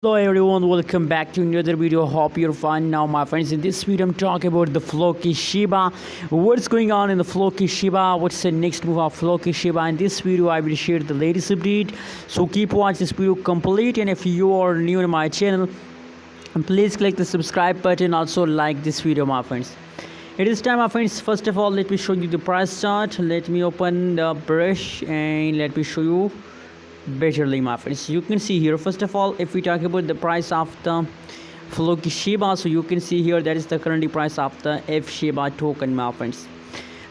Hello everyone, welcome back to another video. Hope you're fine. Now my friends, in this video I'm talking about the Floki Shiba. What's going on in the Floki Shiba? What's the next move of Floki Shiba? In this video I will share the latest update, so keep watching this video complete. And if you are new to my channel, please click the subscribe button, also like this video my friends. It is time my friends. First of all, let me show you the price chart. Let me open the brush and let me show you betterly my friends. You can see here, first of all, if we talk about the price of the Floki Shiba, so you can see here that is the currently price of the FShiba token my friends.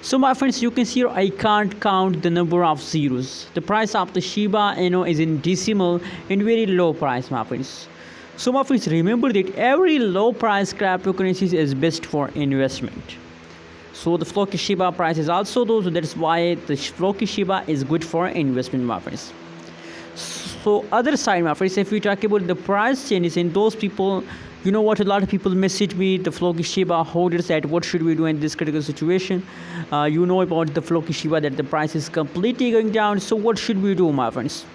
So my friends, you can see here I can't count the number of zeros. The price of the Shiba is in decimal and very low price my friends. So my friends, remember that every low price cryptocurrencies is best for investment. So the Floki Shiba price is also low, so that's why the Floki Shiba is good for investment my friends. So other side my friends, if we talk about the price changes in those people, you know what, a lot of people message me, the Floki Shiba holders, that what should we do in this critical situation. You know about the Floki Shiba that the price is completely going down. So what should we do my friends?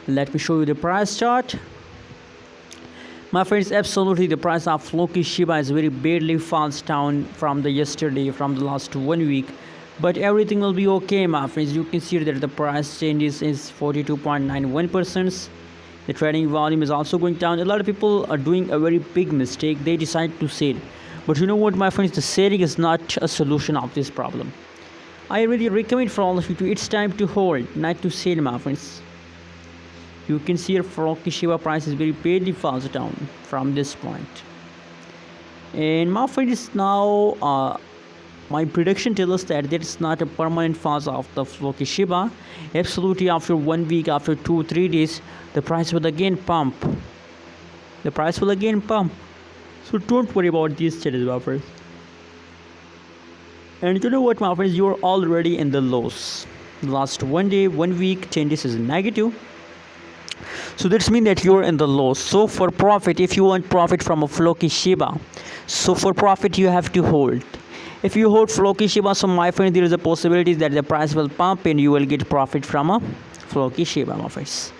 Let me show you the price chart my friends. Absolutely the price of Floki Shiba is very badly falls down from the yesterday, from the last 1 week, but everything will be okay my friends. You can see that the price changes is 42.91%. the trading volume is also going down. A lot of people are doing a very big mistake. They decide to sell, but you know what my friends, the selling is not a solution of this problem. I really recommend for all of you to, it's time to hold, not to sell my friends. You can see here Floki Shiba price is very badly falls down from this point. And my friends, now my prediction tells us that it's not a permanent phase of the Floki Shiba. Absolutely, after 1 week, after 2-3 days, the price will again pump. The price will again pump. So don't worry about these changes, my friends. And you know what, my friends, you're already in the lows. The last 1 day, 1 week, changes is negative. So this means that you're in the lows. So for profit, if you want profit from a Floki Shiba, so for profit you have to hold. If you hold Floki Shiba, so my friend, there is a possibility that the price will pump and you will get profit from a Floki Shiba my friends.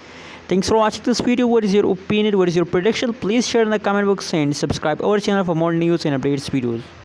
Thanks for watching this video. What is your opinion? What is your prediction? Please share in the comment box and subscribe our channel for more news and updates videos.